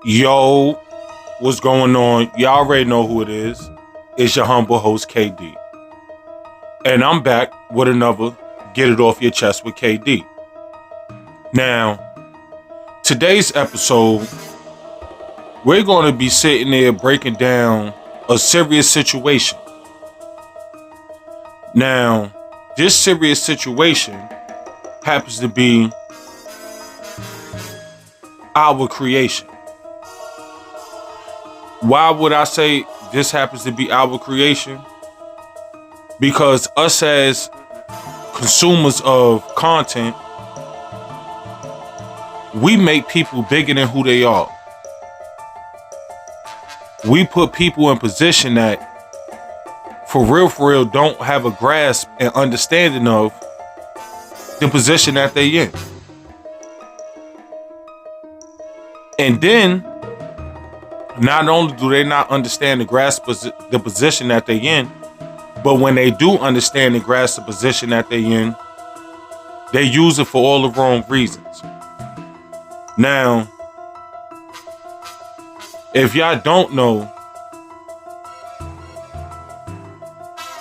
Yo, what's going on? Y'all already know who it is. It's your humble host, KD. And I'm back with another Get It Off Your Chest with KD. Now, today's episode, we're going to be sitting there breaking down a serious situation. Now, this serious situation happens to be our creation. Why would I say this happens to be our creation? Because us as consumers of content, we make people bigger than who they are. We put people in position that for real, don't have a grasp and understanding of the position that they in. And then, not only do they not understand the grasp the position that they in, but when they do understand and grasp the position that they in, they use it for all the wrong reasons. Now, if y'all don't know,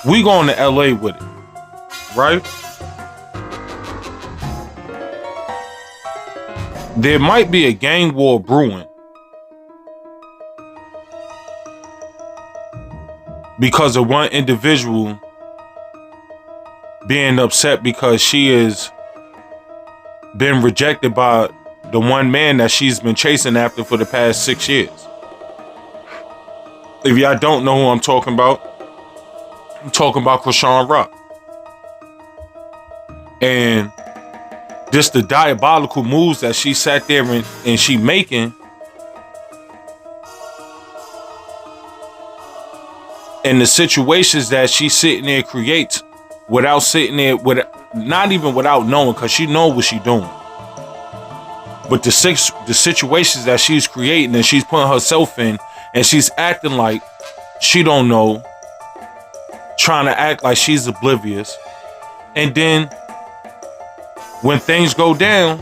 we going to LA with it, right? There might be a gang war brewing because of one individual being upset because she has been rejected by the one man that she's been chasing after for the past 6 years. If y'all don't know who I'm talking about Chrisean Rock. And just the diabolical moves that she sat there and she making, and the situations that she's sitting there creates without sitting there with, not even without knowing, because she know what she's doing. But the situations that she's creating and she's putting herself in, and she's acting like she don't know, trying to act like she's oblivious. And then when things go down,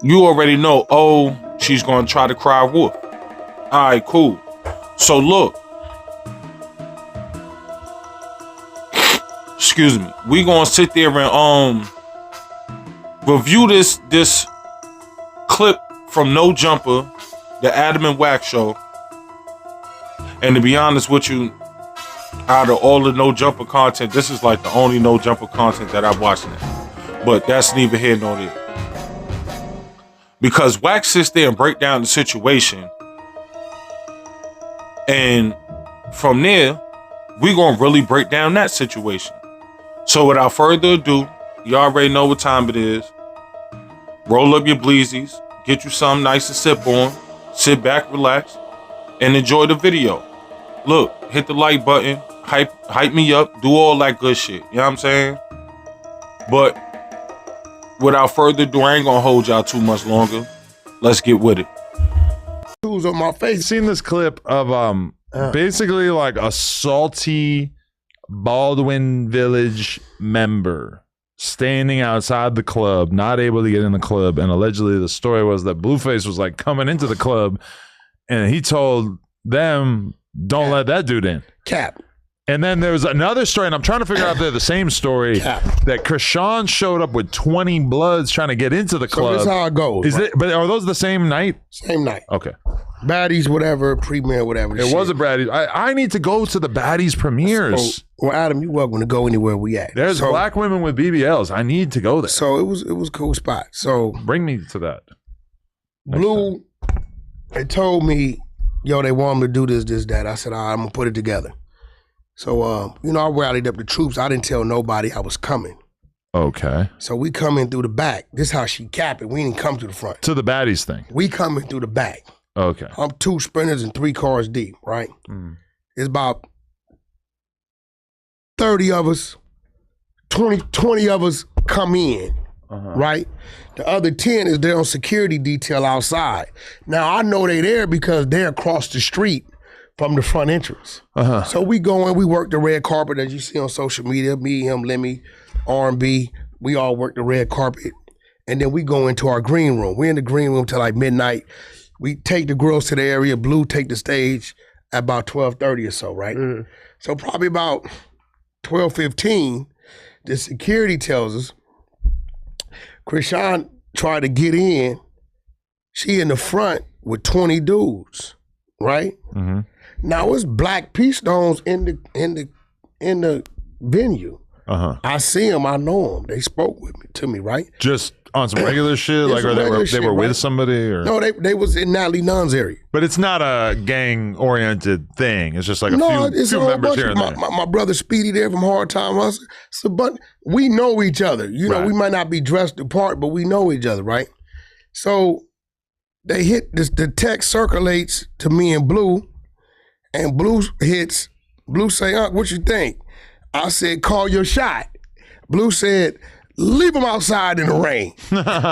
you already know, oh, she's going to try to cry wolf. All right, cool. So look, excuse me, we gonna sit there and review this clip from No Jumper, the Adam and Wax show. And to be honest with you, out of all the No Jumper content, this is like the only No Jumper content that I've watched now. But that's neither here nor there. Because Wax sits there and break down the situation. And from there, we're going to really break down that situation. So without further ado, you already know what time it is. Roll up your bleezies, get you something nice to sip on, sit back, relax, and enjoy the video. Look, hit the like button, hype me up, do all that good shit. You know what I'm saying? But without further ado, I ain't going to hold y'all too much longer. Let's get with it. Who's on my face? Seen this clip of basically like a salty Baldwin Village member standing outside the club, not able to get in the club, and allegedly the story was that Blueface was like coming into the club and he told them, don't let that dude in. Cap. And then there was another story, and I'm trying to figure out if they're the same story, that Chrisean showed up with 20 Bloods trying to get into the club. So this is how it goes. Is it? But are those the same night? Same night. Okay. Baddies, whatever, premiere, whatever. It was a Baddies. I need to go to the Baddies premieres. So, well, Adam, you're welcome to go anywhere we at. There's black women with BBLs. I need to go there. So it was a cool spot. So bring me to that. Blue, they told me, yo, they want him to do this, that. I said, all right, I'm gonna put it together. So, I rallied up the troops. I didn't tell nobody I was coming. Okay. So we come in through the back. This is how she cap it. We didn't come to the front. To the Baddies thing. We coming through the back. Okay. I'm 2 sprinters and 3 cars deep, right? It's about 30 of us, 20 of us come in, right? The other 10 is there on security detail outside. Now, I know they there because they're across the street from the front entrance. So we go in, we work the red carpet as you see on social media. Me, him, Lemmy, R&B, we all work the red carpet. and then we go into our green room. We're in the green room till like midnight. We take the girls to the area. Blue take the stage at about 12:30 or so, right? So probably about 12:15, the security tells us, Krishan tried to get in. She in the front with 20 dudes, right? Now it's Black P Stones in the venue. I see them, I know them. They spoke to me, right? Just on some regular shit, like, or they were with somebody, or no? They was in Natalie Nunn's area. But it's not a gang oriented thing. It's just like a few members here and there. My brother Speedy there from Hard Time Hustle. So, but we know each other. You know, we might not be dressed apart, but we know each other, right? So they hit this. The text circulates to me and Blue, and Blue hits. Blue say, "What you think?" I said, "Call your shot." Blue said, "Leave them outside in the rain."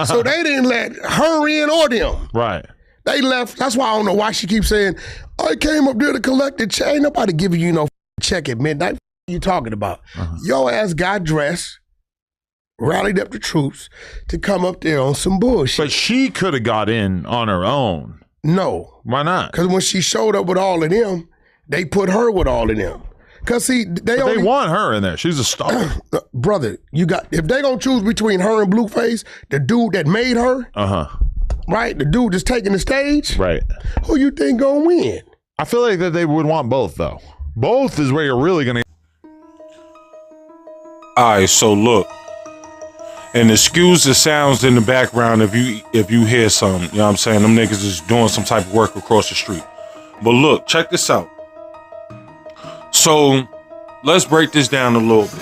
So they didn't let her in or them. Right. They left. That's why I don't know why she keeps saying, "I came up there to collect the check." Ain't nobody giving you no check at midnight. What you talking about? Your ass got dressed, rallied up the troops to come up there on some bullshit. But she could have got in on her own. No. Why not? Because when she showed up with all of them, they put her with all of them. Cause see, they want her in there. She's a star, brother. If they gonna choose between her and Blueface, the dude that made her, right? The dude that's taking the stage, right? Who you think gonna win? I feel like that they would want both, though. Both is where you're really gonna. All right, so look, and excuse the sounds in the background if you hear some. You know what I'm saying? Them niggas is doing some type of work across the street. But look, check this out. So let's break this down a little bit.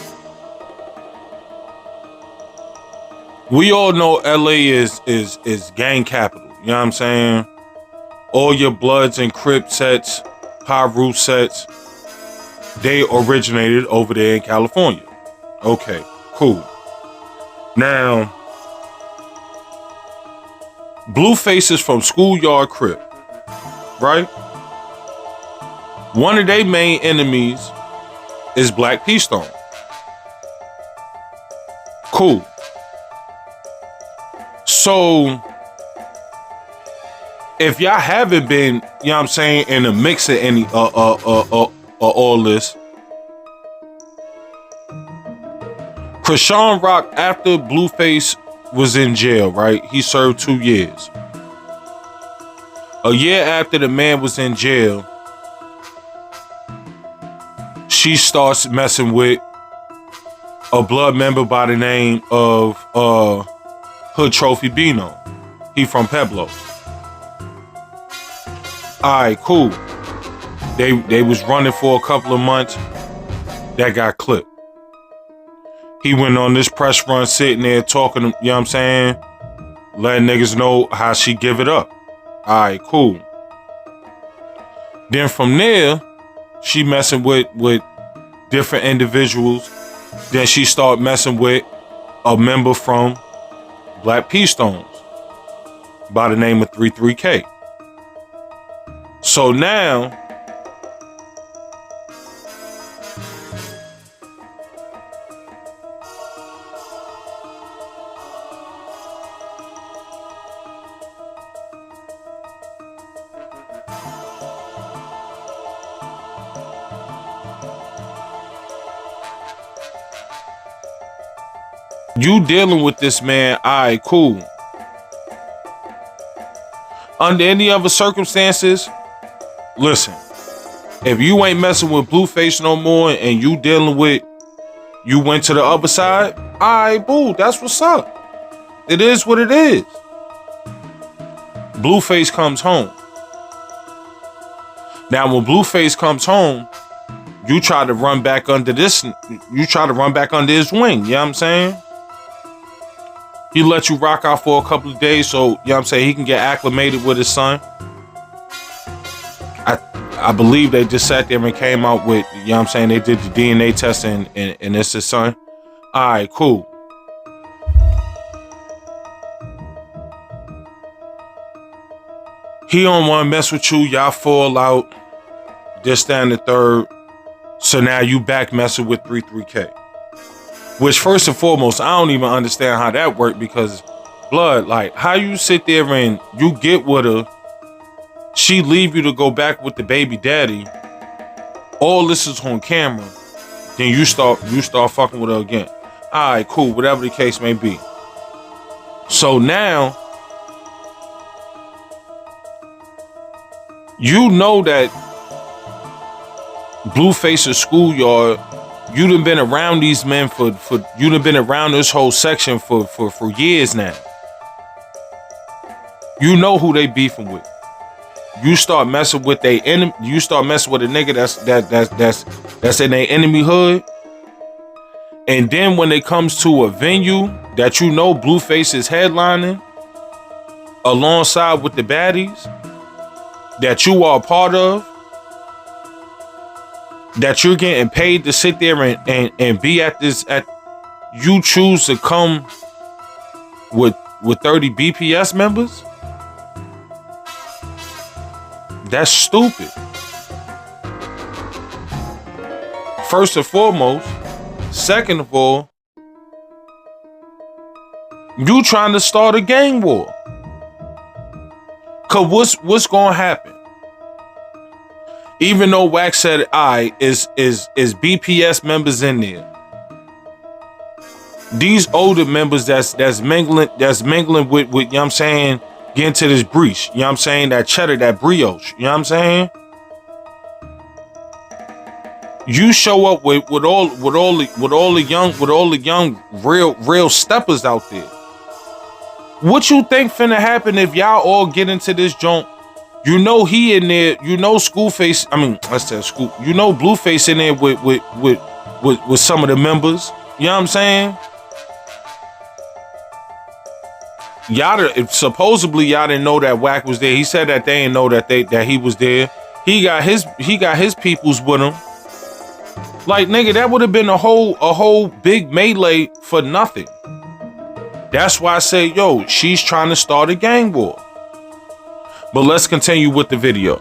We all know LA is gang capital. You know what I'm saying? All your Bloods and Crip sets, Pyru sets, they originated over there in California. Okay, cool. Now, Blueface is from Schoolyard Crip, right? One of their main enemies is Black P Stone. Cool. So, if y'all haven't been, you know what I'm saying, in the mix of any all this, Krishan Rock, after Blueface was in jail, right? He served 2 years. A year after the man was in jail, she starts messing with a blood member by the name of Hood Trophy Bino. He from Pueblo. Alright, cool. They was running for a couple of months. That got clipped. He went on this press run sitting there talking, you know what I'm saying? Letting niggas know how she give it up. Alright, cool. Then from there, she messing with different individuals. Then she start messing with a member from Black P Stones by the name of 33K. So now, you dealing with this man, alright, cool. Under any other circumstances, listen, if you ain't messing with Blueface no more and you dealing with, you went to the other side, alright, boo, that's what's up. It is what it is. Blueface comes home. Now, when Blueface comes home, you try to run back under his wing, you know what I'm saying? He let you rock out for a couple of days so, you know what I'm saying, he can get acclimated with his son. I believe they just sat there and came out with, you know what I'm saying, they did the DNA test and it's his son. All right, cool. He don't want to mess with you. Y'all fall out. This, that, and the third. So now you back messing with 33K. Which, first and foremost, I don't even understand how that worked because blood, like how you sit there and you get with her, she leave you to go back with the baby daddy. All this is on camera. Then you start fucking with her again. All right, cool, whatever the case may be. So now, you know that Blueface's schoolyard, you done been around these men for you done been around this whole section for years now. You know who they beefing with. You start messing with they enemy. You start messing with a nigga that's in their enemy hood. And then when it comes to a venue that you know Blueface is headlining, alongside with the baddies that you are a part of, that you're getting paid to sit there and be at this, you choose to come with 30 BPS members? That's stupid. First and foremost. Second of all, you trying to start a gang war. Cause what's gonna happen? Even though Wax said I is BPS members in there. These older members that's mingling with you know what I'm saying, getting to this breach, you know what I'm saying, that cheddar, that brioche, you know what I'm saying? You show up with all the young real steppers out there. What you think finna happen if y'all all get into this joint? You know he in there. You know Schoolface. I mean, let's say School. You know Blueface in there with some of the members. You know what I'm saying? Supposedly y'all didn't know that Wack was there. He said that they didn't know that he was there. He got his peoples with him. Like, nigga, that would have been a whole big melee for nothing. That's why I say, yo, she's trying to start a gang war. But let's continue with the video.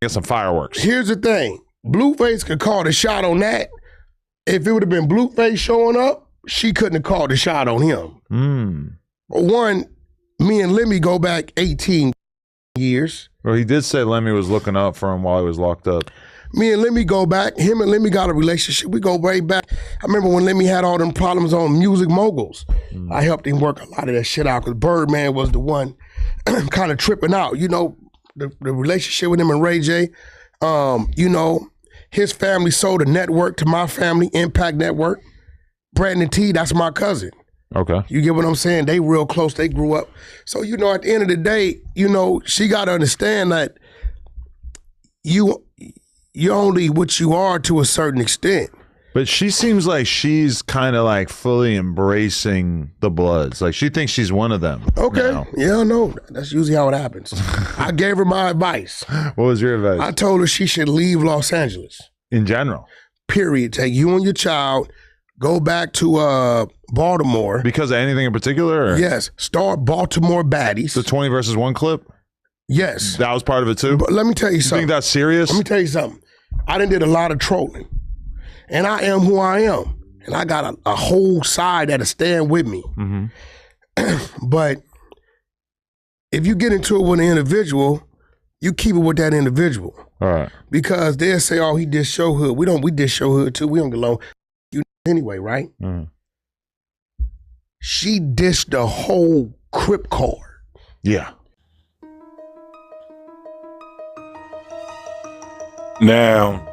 Get some fireworks. Here's the thing. Blueface could call the shot on that. If it would have been Blueface showing up, she couldn't have called the shot on him. One, me and Lemmy go back 18 years. Well, he did say Lemmy was looking out for him while he was locked up. Me and Lemmy go back. Him and Lemmy got a relationship. We go way back. I remember when Lemmy had all them problems on Music Moguls. I helped him work a lot of that shit out because Birdman was the one kind of tripping out. You know, the relationship with him and Ray J. You know, his family sold a network to my family, Impact Network. Brandon T, that's my cousin. Okay. You get what I'm saying? They real close. They grew up. So, you know, at the end of the day, you know, she got to understand that you're only what you are to a certain extent. But she seems like she's kind of like fully embracing the Bloods. Like she thinks she's one of them. Okay. Now. Yeah, I know. That's usually how it happens. I gave her my advice. What was your advice? I told her she should leave Los Angeles. In general. Period. Take you and your child, go back to Baltimore. Because of anything in particular? Or? Yes. Start Baltimore Baddies. The 20 versus 1 clip? Yes. That was part of it too? But let me tell you something. You think that's serious? Let me tell you something. I done did a lot of trolling. And I am who I am. And I got a whole side that'll stand with me. Mm-hmm. But if you get into it with an individual, you keep it with that individual. All right. Because they'll say, oh, he dissed show hood. We diss show hood too. We don't get along. You anyway, right? Mm. She dissed the whole Crip card. Yeah. Now,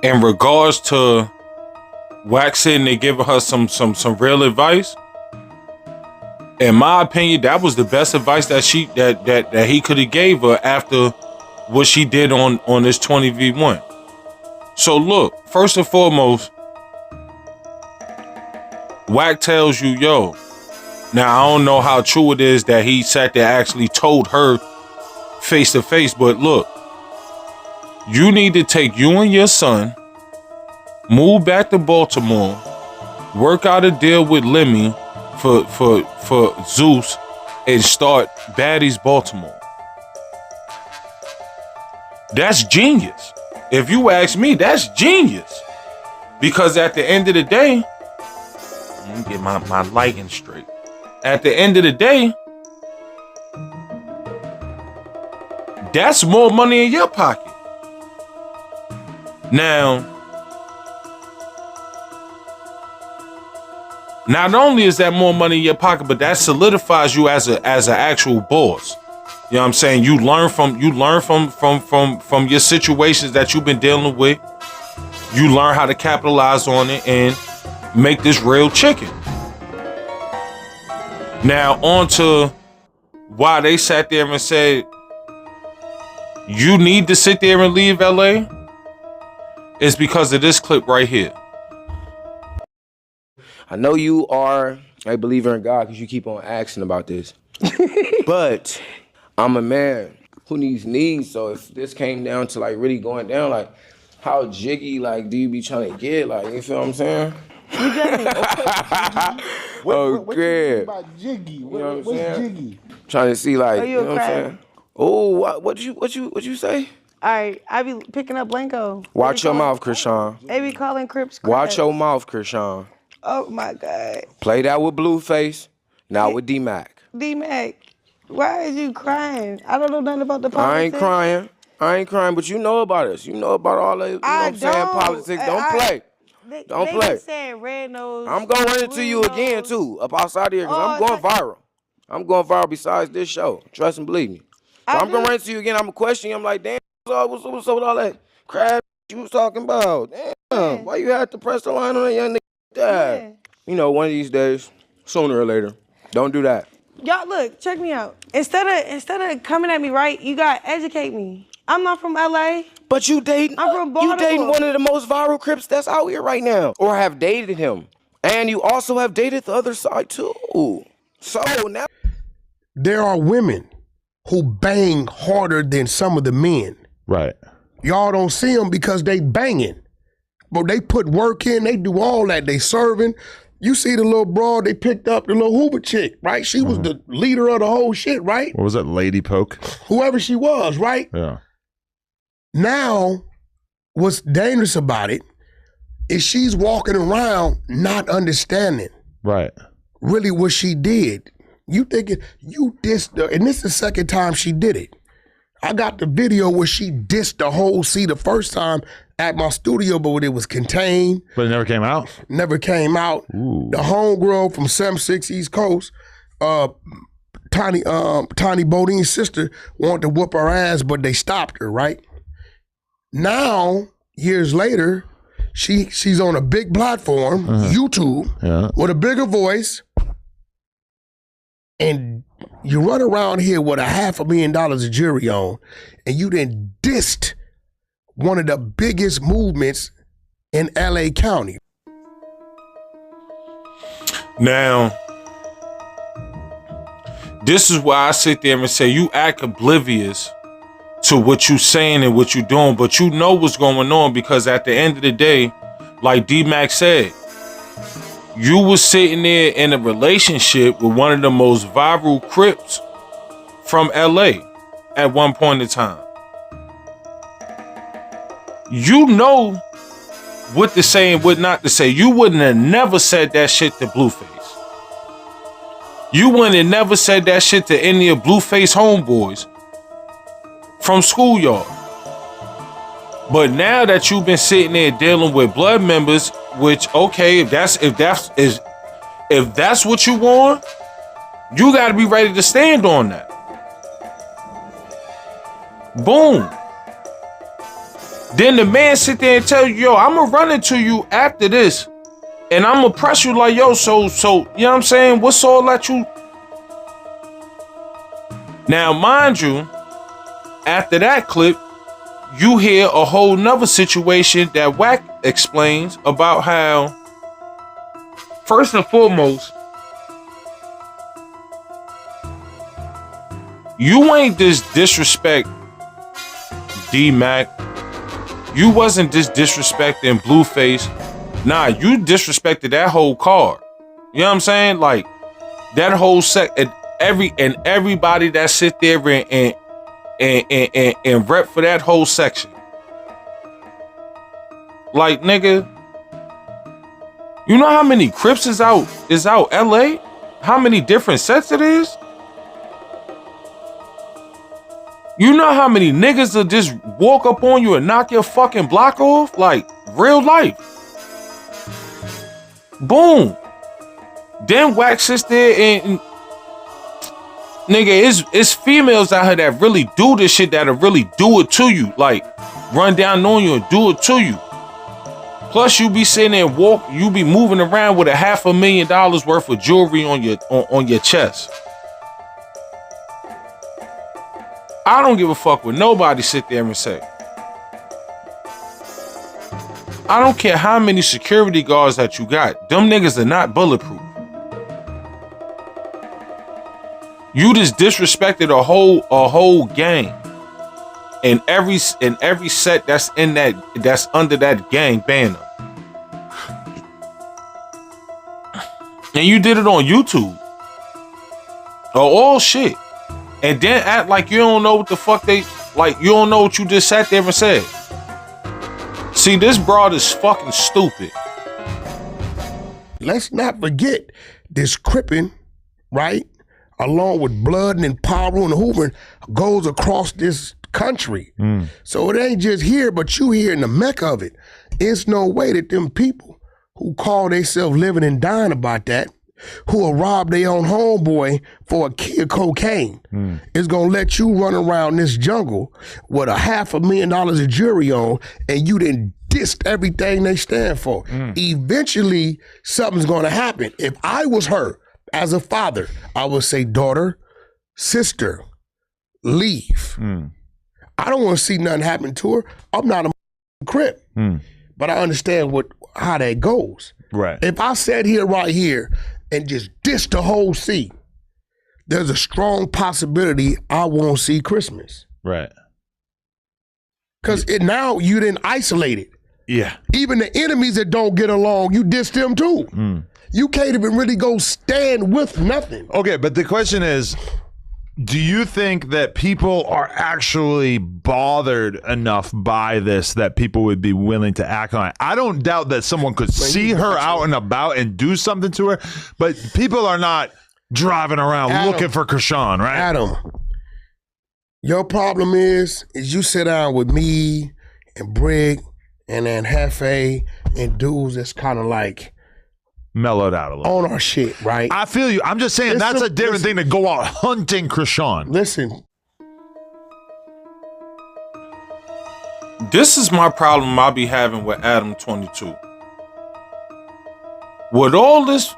in regards to waxing and giving her some real advice, in my opinion, that was the best advice that he could have gave her after what she did on this 20v1. So look, first and foremost, Wack tells you, yo, now I don't know how true it is that he sat there actually told her face to face, but look, you need to take you and your son, move back to Baltimore, work out a deal with Lemmy for Zeus, and start Baddies Baltimore. That's genius. If you ask me, that's genius. Because at the end of the day, Let me get my lighting straight. At the end of the day, that's more money in your pocket. Now, not only is that more money in your pocket, but that solidifies you as an actual boss. You know what I'm saying? You learn from your situations that you've been dealing with. You learn how to capitalize on it and make this real chicken. Now, on to why they sat there and said, you need to sit there and leave LA, is because of this clip right here. I know you are a believer in God because you keep on asking about this. But I'm a man who needs. So if this came down to like really going down, like how jiggy like do you be trying to get? Like, you feel what I'm saying? What you mean by jiggy? What's jiggy? Trying to see like, you know what I'm saying? Oh, what you say? All right, I be picking up Blanco. Watch your mouth, Krishan. They be calling Crips crabs. Watch your mouth, Krishan. Oh my God. Play that with Blueface, now with D-Mac. D-Mac, why is you crying? I don't know nothing about the politics. I ain't crying, but you know about us. You know about all the, you know what I'm saying, politics. Don't play. Don't play. They saying red nose. I'm going to run into you again, too, up outside here, because I'm going viral. I'm going viral besides this show. Trust and believe me. So I'm going to run into you again. I'm going to question you. I'm like, damn, what's up with all that crap you was talking about? Damn, why you had to press the line on that young nigga? Yeah. You know, one of these days, sooner or later, don't do that. Y'all, look, check me out. Instead of coming at me, right, you got to educate me. I'm not from LA. But you dating, I'm from Baltimore. You dating one of the most viral Crips that's out here right now. Or have dated him. And you also have dated the other side too. So now. There are women who bang harder than some of the men. Right. Y'all don't see them because they banging. But they put work in, they do all that, they serving. You see the little broad they picked up, the little Hoover chick, right? She was the leader of the whole shit, right? What was that, Lady Poke? Whoever she was, right? Yeah. Now, what's dangerous about it is she's walking around not understanding Right. really what she did. You thinking, you dissed her, and this is the second time she did it. I got the video where she dissed the whole C the first time at my studio, but it was contained. But it never came out? Never came out. Ooh. The homegirl from 76 East Coast, Tiny Bodine's sister, wanted to whoop her ass, but they stopped her, right? Now, years later, she's on a big platform, YouTube, with a bigger voice, and you run around here with $500,000 of jury on, and you then dissed one of the biggest movements in LA County. Now, this is why I sit there and say you act oblivious to what you saying and what you doing, but you know what's going on, because at the end of the day, like D-Mac said, you was sitting there in a relationship with one of the most viral Crips from LA at one point in time. You know what to say and what not to say. You wouldn't have never said that shit to Blueface. You wouldn't have never said that shit to any of Blueface homeboys from schoolyard. But now that you've been sitting there dealing with blood members, which, okay, if that's what you want, you got to be ready to stand on that. Boom. Then the man sit there and tell you, yo, I'm gonna run into you after this, and I'm gonna press you like, yo, so, you know what I'm saying? What's all that you? Now, mind you, after that clip, you hear a whole nother situation that Wack explains about how, first and foremost, you ain't disrespect D-Mac. You wasn't disrespecting Blueface. Nah, you disrespected that whole card. You know what I'm saying? Like, that whole everybody that sit there and rep for that whole section. Like, nigga, you know You know how many Crips is out LA? How many different sets it is? You know how many niggas will just walk up on you and knock your fucking block off? Like, real life. Boom. Then Wax sits there and nigga, it's females out here that really do this shit, that'll really do it to you. Like, run down on you and do it to you. Plus, you be sitting there you be moving around with $500,000 worth of jewelry on your chest. I don't give a fuck what nobody sit there and say. I don't care how many security guards that you got. Them niggas are not bulletproof. You just disrespected a whole gang. And every set that's under that gang banner. And you did it on YouTube. All shit. And then act like you don't know what the fuck you don't know what you just sat there and said. See, this broad is fucking stupid. Let's not forget this Crippin', right? Along with Blood and Paru and Hoover goes across this country. So it ain't just here, but you here in the mecca of it. It's no way that them people who call themselves living and dying about that, who will rob their own homeboy for a kid of cocaine, is gonna let you run around this jungle with $500,000 of jewelry on, and you done dissed everything they stand for. Eventually, something's gonna happen. If I was her as a father, I would say, daughter, sister, leave. I don't want to see nothing happen to her. I'm not a Crip, but I understand how that goes. Right. If I sat here right here and just dish the whole sea, there's a strong possibility I won't see Christmas. Right. Because now you didn't isolate it. Yeah. Even the enemies that don't get along, you diss them too. You can't even really go stand with nothing. Okay, but the question is, do you think that people are actually bothered enough by this that people would be willing to act on it? I don't doubt that someone could see her out and about and do something to her, but people are not driving around looking for Krishan, right? Adam, your problem is you sit down with me and Brig and then Hefe and dudes that's kind of like mellowed out a little. On our shit, right? I feel you. I'm just saying that's a different thing to go out hunting Krishan. Listen. This is my problem I be having with Adam 22. With all this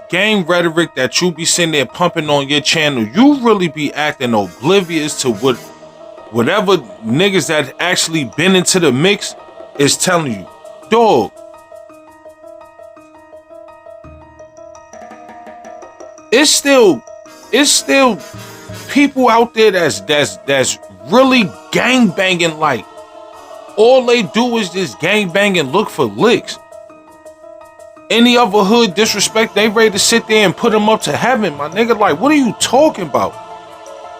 game rhetoric that you be sitting there pumping on your channel, you really be acting oblivious to whatever niggas that actually been into the mix is telling you. Dog, it's still people out there that's really gang banging. Like, all they do is just gang bang and look for licks. Any other hood disrespect, they ready to sit there and put them up to heaven, my nigga. Like, what are you talking about?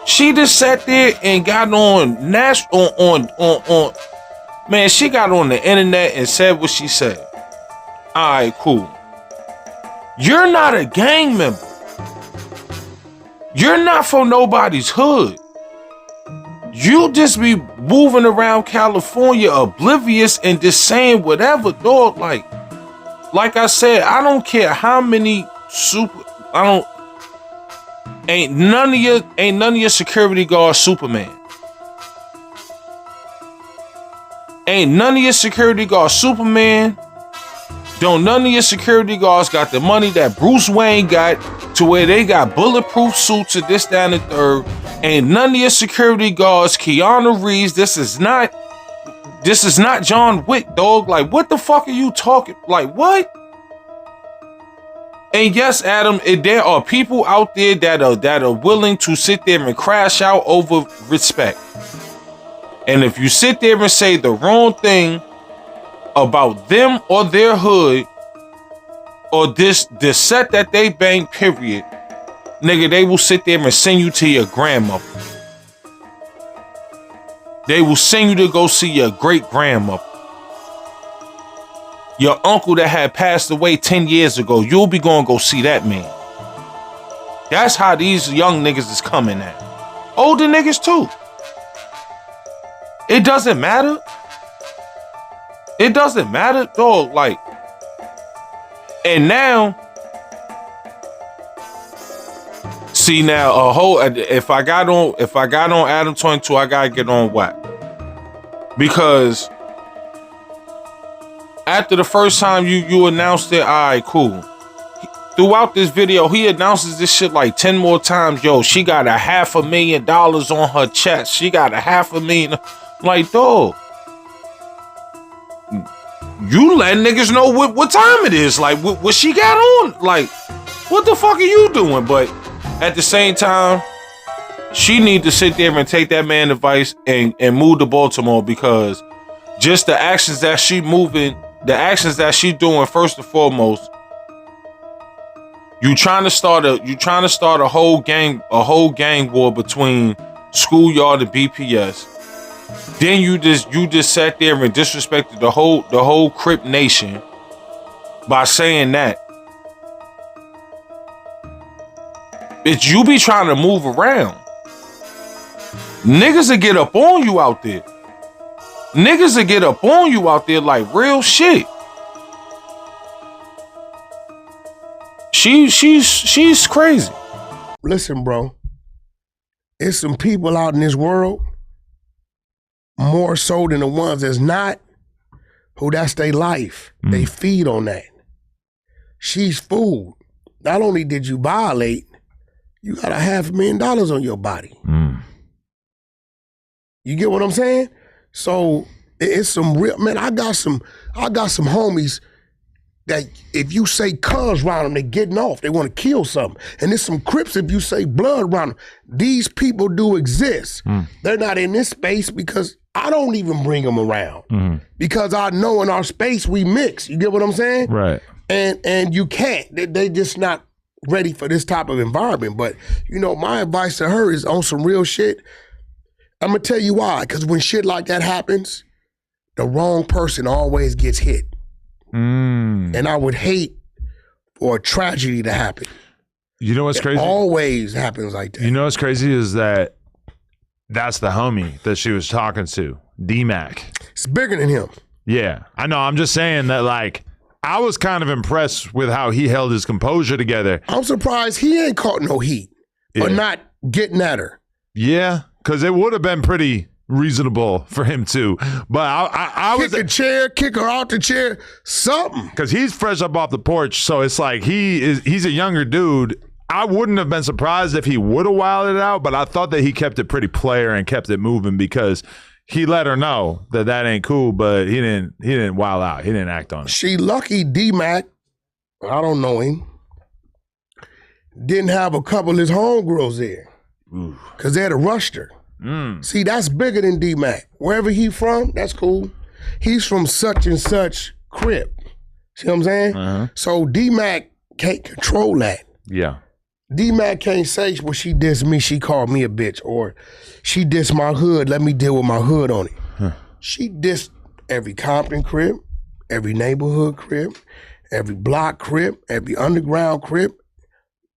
She just sat there and got on man, she got on the internet and said what she said. All right, cool. You're not a gang member. You're not from nobody's hood. You just be moving around California oblivious and just saying whatever, dog. Like I said, I don't care how many ain't none of your security guards Superman. Ain't none of your security guards Superman. Don't none of your security guards got the money that Bruce Wayne got to where they got bulletproof suits and this, that, and the third. Ain't none of your security guards Keanu Reeves. This is not John Wick, dog. Like, what the fuck are you talking? Like, what? And yes, Adam, there are people out there that are willing to sit there and crash out over respect. And if you sit there and say the wrong thing about them or their hood or this set that they bang, period, nigga, they will sit there and send you to your grandmother. They will send you to go see your great grandmother. your uncle that had passed away 10 years ago, you'll be going to go see that man. That's how these young niggas is coming at. Older niggas too. It doesn't matter. It doesn't matter, dog. Like, and now, see now, if I got on Adam 22, I gotta get on Wack. Because after the first time you announced it, all right, cool. Throughout this video, he announces this shit like 10 more times. Yo, she got $500,000 on her chest. She got $500,000. Like, dog, you let niggas know what time it is. Like, what she got on. Like, what the fuck are you doing? But at the same time, she need to sit there and take that man's advice and move to Baltimore, because just the actions that she doing, first and foremost, you trying to start a whole gang war between Schoolyard and BPS. Then you just sat there and disrespected the whole Crip Nation by saying that. Bitch, you be trying to move around. Niggas will get up on you out there. Niggas will get up on you out there like real shit. She's crazy. Listen, bro. It's some people out in this world, more so than the ones that's not, who that's their life. They feed on that. She's food. Not only did you violate, you got $500,000 on your body. You get what I'm saying? So it's some real, man, I got some homies that if you say cuz around them, they getting off. They want to kill something. And there's some Crips, if you say blood around them. These people do exist. They're not in this space because I don't even bring them around. Because I know in our space we mix. You get what I'm saying? Right. And you can't. They just not ready for this type of environment. But, you know, my advice to her is on some real shit. I'm going to tell you why. Because when shit like that happens, the wrong person always gets hit. And I would hate for a tragedy to happen. You know what's crazy? It always happens like that. You know what's crazy is that's the homie that she was talking to, D-Mac. It's bigger than him. Yeah, I know. I'm just saying that, like, I was kind of impressed with how he held his composure together. I'm surprised he ain't caught no heat or not getting at her. Yeah, because it would have been pretty reasonable for him to. But I was kick a chair, kick her out the chair, something. Because he's fresh up off the porch, so it's like he's a younger dude. I wouldn't have been surprised if he would have wilded it out, but I thought that he kept it pretty player and kept it moving because he let her know that ain't cool, but he didn't wild out. He didn't act on it. She lucky D-Mac, I don't know him, didn't have a couple of his homegirls there because they had rushed her. See, that's bigger than D-Mac. Wherever he from, that's cool. He's from such and such Crip. See what I'm saying? So D-Mac can't control that. Yeah. D-Mac can't say, well, she dissed me, she called me a bitch, or she dissed my hood, let me deal with my hood on it. She dissed every Compton Crip, every neighborhood Crip, every block Crip, every underground Crip,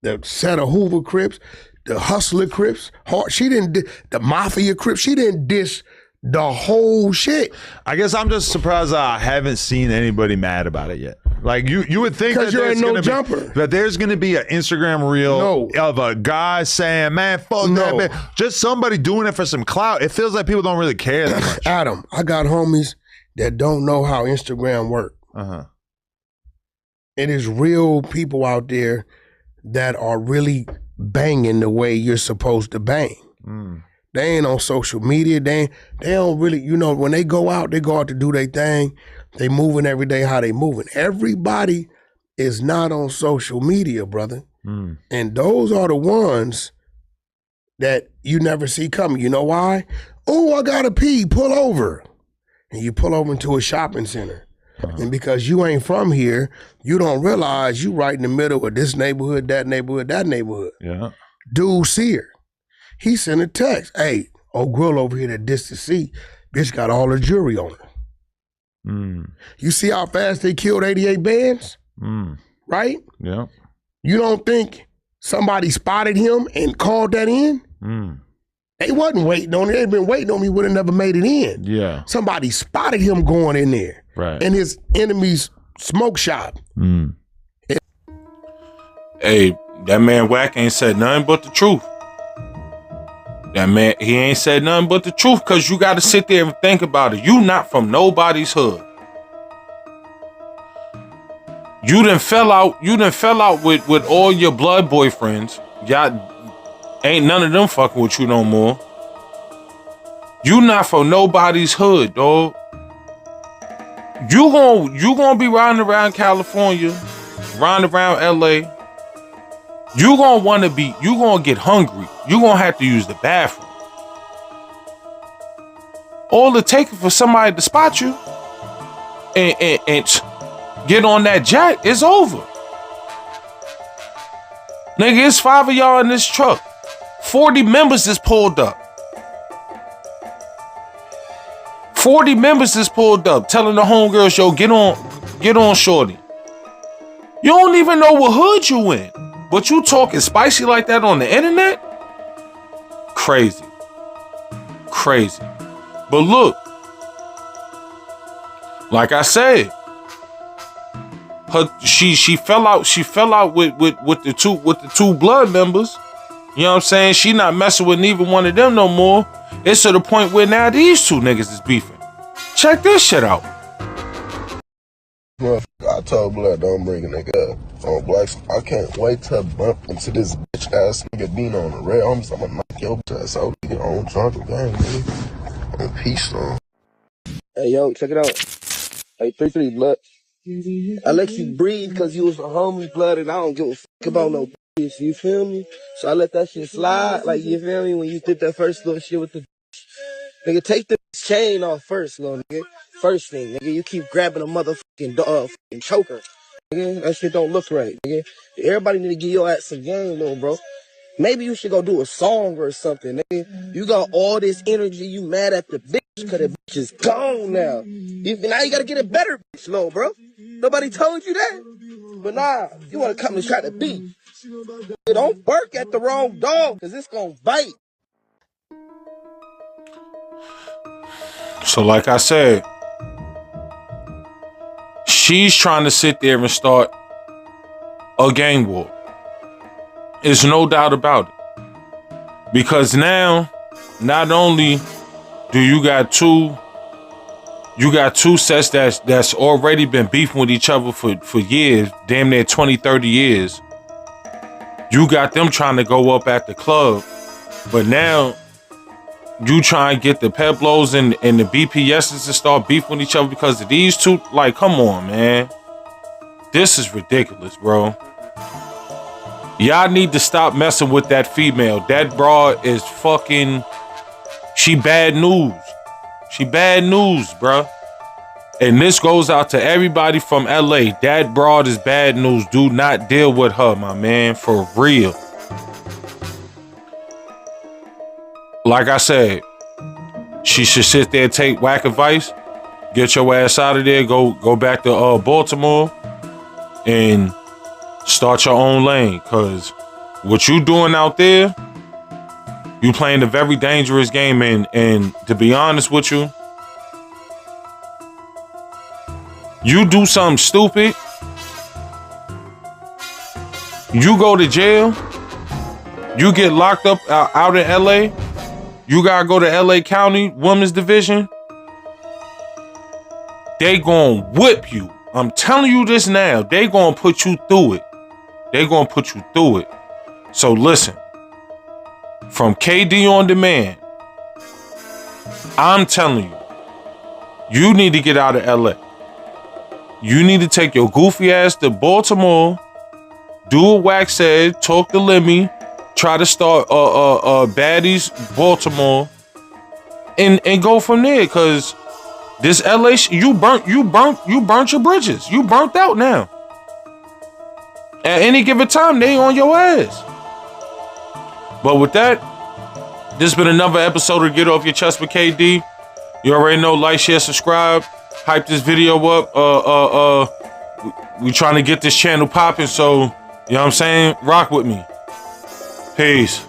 the set of Hoover Crips, the Hustler Crips. She didn't the Mafia Crips. She didn't diss the whole shit. I guess I'm just surprised I haven't seen anybody mad about it yet. Like you would think that you're no jumper. That there's gonna be an Instagram reel of a guy saying, "Man, fuck that man." Just somebody doing it for some clout. It feels like people don't really care that much. Adam, I got homies that don't know how Instagram works. It is real people out there that are really banging the way you're supposed to bang. They ain't on social media. They don't really, you know, when they go out to do their thing. They moving every day how they moving. Everybody is not on social media, brother. And those are the ones that you never see coming. You know why? Oh, I gotta pee, pull over. And you pull over into a shopping center. And because you ain't from here, you don't realize you right in the middle of this neighborhood, that neighborhood, that neighborhood. Yeah. Dude see her. He sent a text. Hey, old girl over here that dissed the C, bitch got all her jewelry on her. You see how fast they killed 88 bands? Right? Yeah. You don't think somebody spotted him and called that in? They wasn't waiting on it. They'd been waiting on me, would have never made it in. Yeah. Somebody spotted him going in there. Right. In his enemy's smoke shop. Hey, that man Wack ain't said nothing but the truth. That man, he ain't said nothing but the truth, because you got to sit there and think about it. You not from nobody's hood. You done fell out with all your blood boyfriends. Y'all ain't none of them fucking with you no more. You not from nobody's hood, dog. You gonna be riding around California, riding around LA. You gonna get hungry. You gonna have to use the bathroom. All it takes for somebody to spot you and get on that jack is over. Nigga, it's 5 of y'all in this truck. 40 members is pulled up. 40 members is pulled up, telling the homegirls, yo, get on shorty. You don't even know what hood you in, but you talking spicy like that on the internet? Crazy. But look, like I said, she fell out with the two blood members. You know what I'm saying? She not messing with neither one of them no more. It's to the point where now these two niggas is beefing. Check this shit out. I told Blood don't bring a nigga up on Blacks. I can't wait to bump into this bitch ass nigga being on the rail. I'm gonna knock your bitch ass out. Nigga on drunk gang, nigga. On peace song. Hey yo, check it out. Hey 3-3 Blood. I let you breathe cause you was a homie, Blood, and I don't give a fuck about no bitch, you feel me? So I let that shit slide, like, you feel me, when you did that first little shit with the nigga, take the chain off first, little nigga. First thing, nigga, you keep grabbing a motherfucking fucking choker. Nigga, that shit don't look right, nigga. Everybody need to give your ass some game, little bro. Maybe you should go do a song or something, nigga. You got all this energy, you mad at the bitch, cause the bitch is gone now. Now you gotta get a better bitch, little bro. Nobody told you that. But nah, you wanna come and try to beat. Don't work at the wrong dog, cause it's gonna bite. So like I said, she's trying to sit there and start a gang war. There's no doubt about it. Because now, not only do you got two sets that's already been beefing with each other for years, damn near 20, 30 years. You got them trying to go up at the club, but now you try and get the Peblos and the BPSs to start beefing with each other because of these two. Like, come on, man. This is ridiculous, bro. Y'all need to stop messing with that female. That broad is fucking... She bad news. She bad news, bro. And this goes out to everybody from LA. That broad is bad news. Do not deal with her, my man. For real. Like I said, she should sit there and take whack advice. Get your ass out of there. Go back to Baltimore and start your own lane. Cause what you doing out there, you playing a very dangerous game. And to be honest with you, you do something stupid, you go to jail, you get locked up out in LA, you gotta go to LA County Women's Division, they gonna whip you. I'm telling you this now, they gonna put you through it. They gonna put you through it. So listen, from KD On Demand, I'm telling you, you need to get out of LA. You need to take your goofy ass to Baltimore, do what Wack said, talk to Lemmy, try to start Baddies Baltimore, and go from there. Cause this LA you burnt your bridges. You burnt out now. At any given time, they on your ass. But with that, this has been another episode of Get Off Your Chest with KD. You already know, like, share, subscribe. hype this video up. We trying to get this channel popping, so you know what I'm saying? Rock with me. Peace.